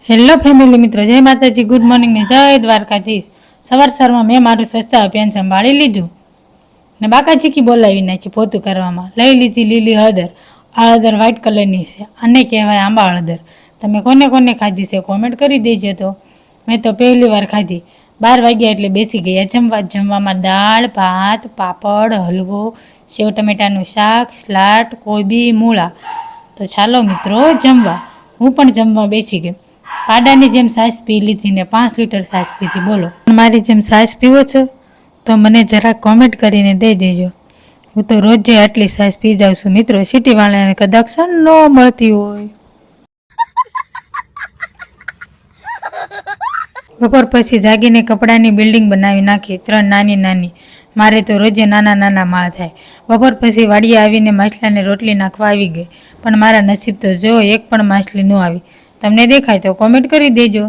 Hello family મિત્રો, જય માતાજી, ગુડ મોર્નિંગ ને જય દ્વારકાધીશ। સવારમાં મેં મારું સ્વચ્છતા અભિયાન સંભાળી લીધું ને બાકાચીકી બોલાવી નાખી પોતું કરવામાં। લઈ લીધી લીલી હળદર। આ હળદર વ્હાઇટ કલરની છે, આને કહેવાય આંબા હળદર। તમે કોને કોને ખાધી છે કોમેન્ટ કરી દેજો। તો મેં તો પહેલી વાર ખાધી। 12 વાગ્યા એટલે બેસી ગયા જમવા। જમવામાં દાળ, ભાત, પાપડ, હલવો, સેવ ટમેટાનું શાક, સલાડ, કોબી, મૂળા। તો ચાલો મિત્રો જમવા। હું પણ જમવા બેસી ગઈ। પાડાની જેમ છાશ પી લીધી ને 5 લીટર છાશ પીધી। બોલો, મારી જેમ છાશ પીવો છો તો મને જરાક કોમેન્ટ કરીને દઈ દેજો। હું તો રોજે આટલી છાશ પી જાઉં છું મિત્રો। સિટીવાળાને કદાચ ન મળતી હોય। બપોર પછી જાગીને કપડાની બિલ્ડિંગ બનાવી નાખી, 3 નાની નાની। મારે તો રોજે નાના નાના માળ થાય। બપોર પછી વાડીએ આવીને માછલાને રોટલી નાખવા આવી ગઈ, પણ મારા નસીબ તો જો એક પણ માછલી ન આવી। તમને દેખાય તો કોમેન્ટ કરી દેજો।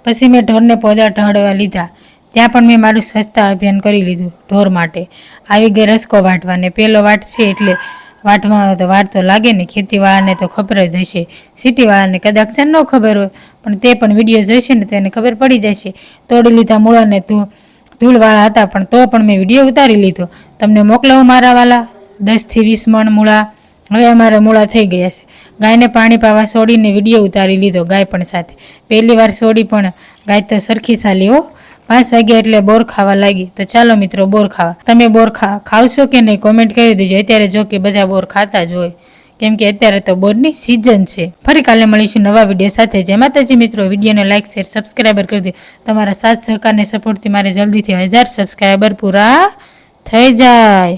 પછી મેં ઢોરને પોદા ઢળવા લીધા। ત્યાં પણ મેં મારું સ્વચ્છતા અભિયાન કરી લીધું। ઢોર માટે આવી ગઈ રસકો વાટવાને। પહેલો વાટ છે એટલે વાટવામાં તો વાર તો લાગે ને। ખેતીવાળાને તો ખબર જ હશે, સિટીવાળાને કદાચ ન ખબર હોય, પણ તે પણ વિડીયો જોઈશે ને તો એને ખબર પડી જશે। તોડી લીધા મૂળાને ધૂળવાળા હતા, પણ તો પણ મેં વિડીયો ઉતારી લીધો। તમને મોકલાવું મારા વાલા। 10 થી 20 મણ મૂળા। હવે અમારા મૂળા થઈ ગયા છે। ગાયને પાણી પાવા છોડીને વિડીયો ઉતારી લીધો, ગાય પણ સાથે। પહેલી વાર છોડી પણ ગાય તો સરખી ચાલી હો। 5 વાગ્યા એટલે બોર ખાવા લાગી। તો ચાલો મિત્રો બોર ખાવા। તમે બોર ખાવશો કે નહીં કોમેન્ટ કરી દેજો। અત્યારે જો કે બધા બોર ખાતા જ હોય, કેમ કે અત્યારે તો બોરની સિઝન છે। ફરી કાલે મળીશું નવા વિડીયો સાથે। જય માતાજી મિત્રો। વિડીયોને લાઇક, શેર, સબસ્ક્રાઈબર કરી દો। તમારા સાથ સહકારને સપોર્ટથી મારે જલ્દીથી 1000 સબસ્ક્રાઈબર પૂરા થઈ જાય।